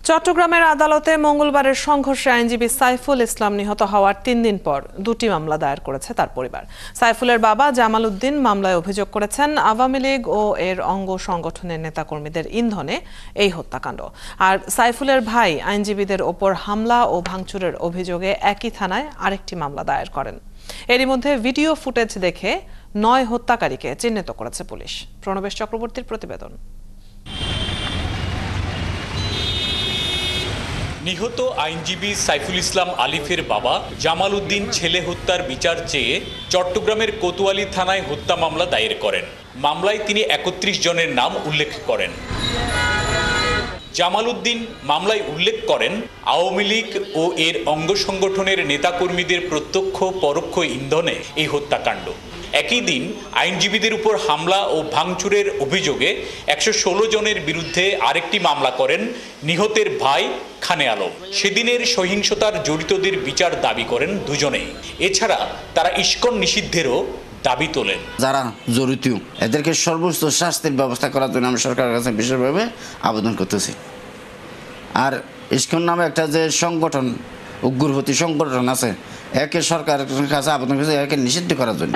চট্টগ্রামের আদালতে মঙ্গলবারের সংঘর্ষে আইনজীবী সাইফুল ইসলাম নিহত হওয়ার ৩ দিন পর দুটি মামলা দায়ের করেছে তার পরিবার। সাইফুলের বাবা জামাল উদ্দিন মামলায় অভিযোগ করেছেন, আওয়ামী লীগ ও এর অঙ্গ সংগঠনের নেতাকর্মীদের ইন্ধনে এই হত্যাকাণ্ড। আর সাইফুলের ভাই আইনজীবীদের ওপর হামলা ও ভাঙচুরের অভিযোগে একই থানায় আরেকটি মামলা দায়ের করেন। এরই মধ্যে ভিডিও ফুটেজ দেখে ৯ হত্যাকারীকে চিহ্নিত করেছে পুলিশ। প্রণবেশ চক্রবর্তীর প্রতিবেদন। নিহত আইনজীবী সাইফুল ইসলাম আলিফের বাবা জামাল উদ্দিন ছেলে হত্যার বিচার চেয়ে চট্টগ্রামের কোতোয়ালি থানায় হত্যা মামলা দায়ের করেন। মামলায় তিনি ৩১ জনের নাম উল্লেখ করেন। জামাল উদ্দিন মামলায় উল্লেখ করেন, আওয়ামী লীগ ও এর অঙ্গ সংগঠনের নেতাকর্মীদের প্রত্যক্ষ পরোক্ষ ইন্ধনে এই হত্যাকাণ্ড। একই দিন আইনজীবীদের উপর হামলা ও ভাঙচুরের অভিযোগে ১১৬ জনের বিরুদ্ধে আরেকটি মামলা করেন নিহতের ভাই খানে আলম। সেদিনের সহিংসতার জড়িতদের বিচার দাবি করেন দুজনেই। এছাড়া তারা ইস্কন নিষিদ্ধেরও দাবি তোলেন। যারা জড়িত এদেরকে সর্বোচ্চ শাস্তির ব্যবস্থা করার জন্য আমি সরকারের কাছে বিশেষভাবে আবেদন করতেছি। আর ইস্কন নামে একটা যে সংগঠন, উগ্রপন্থী সংগঠন আছে, একে সরকারের কাছে আবেদন করছে একে নিষিদ্ধ করার জন্য।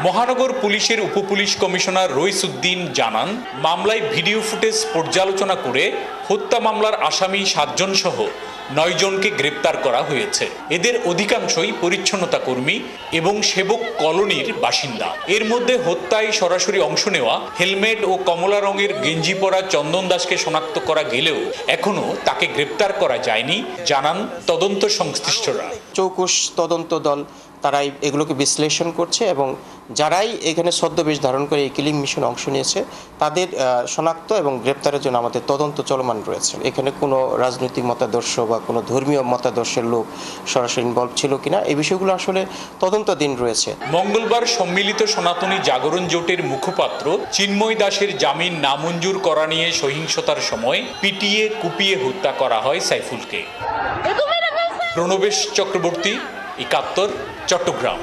মহানগর পুলিশের উপপুলিশ কমিশনার রইস উদ্দিন জানান, মামলায় ভিডিও ফুটেজ পর্যালোচনা করে হত্যা মামলার আসামি ৭ জন সহ ৯ জনকে গ্রেপ্তার করা হয়েছে। এদের অধিকাংশই পরিচ্ছন্নতা কর্মী এবং সেবক কলোনির বাসিন্দা। এর মধ্যে হত্যায় সরাসরি অংশ নেওয়া হেলমেট ও কমলা রঙের গেঞ্জি পরা চন্দন দাসকে শনাক্ত করা গেলেও এখনো তাকে গ্রেপ্তার করা যায়নি, জানান তদন্ত সংশ্লিষ্টরা। চৌকস তদন্ত দল তারাই এগুলোকে বিশ্লেষণ করছে এবং যারাই এখানে ছদ্মবেশ ধারণ করে এই কিলিং মিশনে অংশ নিয়েছে তাদের শনাক্ত এবং গ্রেপ্তারের জন্য আমাদের তদন্ত চলমান রয়েছে। এখানে কোনো রাজনৈতিক মতাদর্শ বা কোনো ধর্মীয় মতাদর্শের লোক সরাসরি ইনভলভ ছিল কিনা এই বিষয়গুলো আসলে তদন্তাধীন রয়েছে। মঙ্গলবার সম্মিলিত সনাতনী জাগরণ জোটের মুখপাত্র চিন্ময় দাসের জামিন নামঞ্জুর করা নিয়ে সহিংসতার সময় পিটিয়ে কুপিয়ে হত্যা করা হয় সাইফুলকে। প্রণবেশ চক্রবর্তী, ৭১, চট্টগ্রাম।